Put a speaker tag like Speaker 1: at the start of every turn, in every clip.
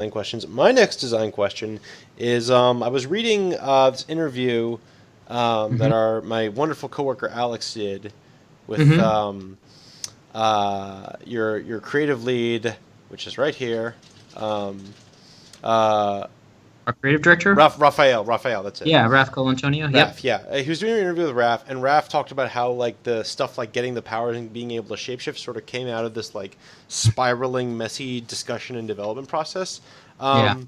Speaker 1: questions. My next design question is I was reading this interview that
Speaker 2: Hmm.
Speaker 1: my wonderful coworker Alex did with
Speaker 2: Hmm.
Speaker 1: your creative lead, which is right here. Um, uh,
Speaker 2: Our creative director?
Speaker 1: Raphael, that's it.
Speaker 2: Yeah, Raf Colantonio. Yep.
Speaker 1: Raf, yeah, he was doing an interview with Raf, and Raf talked about how like the stuff like getting the powers and being able to shapeshift sort of came out of this like spiraling, messy discussion and development process.
Speaker 2: Yeah.
Speaker 1: Um,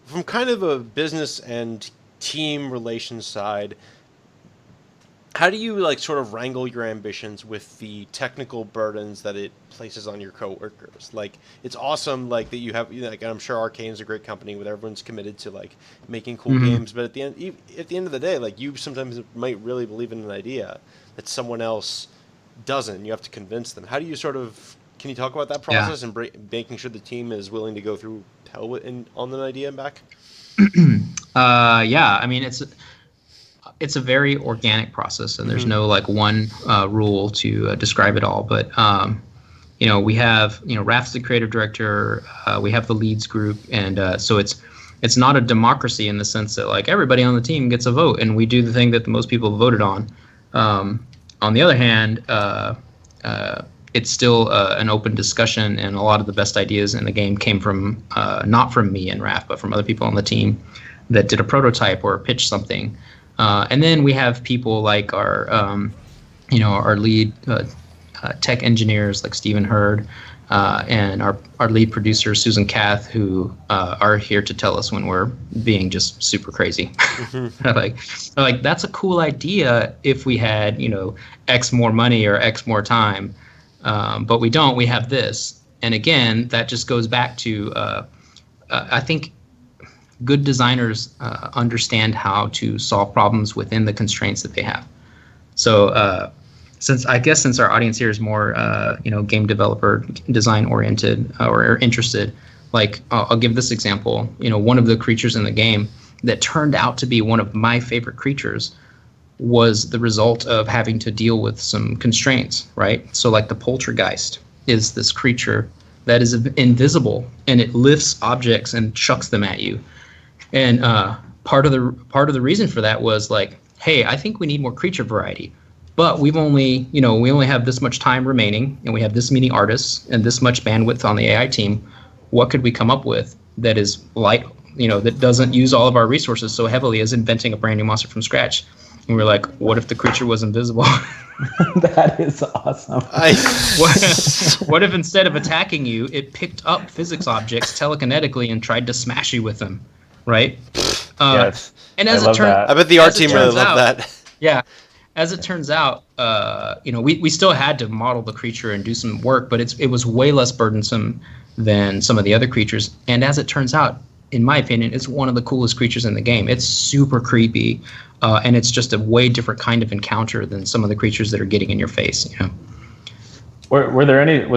Speaker 1: from kind of a business and team relations side, how do you like sort of wrangle your ambitions with the technical burdens that it places on your coworkers? Like it's awesome like that you have like I'm sure Arcane's a great company where everyone's committed to like making cool
Speaker 2: Hmm.
Speaker 1: games, but at the end of the day, like you sometimes might really believe in an idea that someone else doesn't. You have to convince them. How do you sort of can you talk about that
Speaker 2: Yeah.
Speaker 1: process and making sure the team is willing to go through hell on an idea and back?
Speaker 2: Yeah. I mean, it's a very organic process, and there's
Speaker 1: Mm-hmm.
Speaker 2: no like one rule to describe it all. But we have Raf's the creative director. We have the leads group, and so it's not a democracy in the sense that like everybody on the team gets a vote, and we do the thing that the most people voted on. On the other hand, uh, it's still an open discussion, and a lot of the best ideas in the game came from not from me and Raf, but from other people on the team that did a prototype or pitched something. And then we have people like our lead tech engineers like Stephen Hurd, and our lead producer Susan Kath, who are here to tell us when we're being just super crazy.
Speaker 1: Mm-hmm.
Speaker 2: like, like that's a cool idea if we had X more money or X more time, but we don't. We have this, and again, that just goes back to I think good designers understand how to solve problems within the constraints that they have. So since our audience here is more game developer design oriented or interested, like I'll give this example. One of the creatures in the game that turned out to be one of my favorite creatures was the result of having to deal with some constraints, right? So like the poltergeist is this creature that is invisible and it lifts objects and chucks them at you. And part of the reason for that was like, hey, I think we need more creature variety, but we only have this much time remaining, and we have this many artists and this much bandwidth on the AI team. What could we come up with that is light, that doesn't use all of our resources so heavily as inventing a brand new monster from scratch? And we're like, what if the creature was invisible?
Speaker 3: That is awesome.
Speaker 1: I
Speaker 2: what if instead of attacking you, it picked up physics objects telekinetically and tried to smash you with them, right? Uh,
Speaker 3: Yes,
Speaker 2: and
Speaker 3: I love
Speaker 1: I
Speaker 3: that.
Speaker 1: bet the art
Speaker 2: as it
Speaker 1: team really
Speaker 2: turns
Speaker 1: loved
Speaker 2: out,
Speaker 1: that.
Speaker 2: yeah, as it turns out, we still had to model the creature and do some work, but it was way less burdensome than some of the other creatures. And as it turns out, in my opinion, it's one of the coolest creatures in the game. It's super creepy, and it's just a way different kind of encounter than some of the creatures that are getting in your face.
Speaker 3: Were there any? Was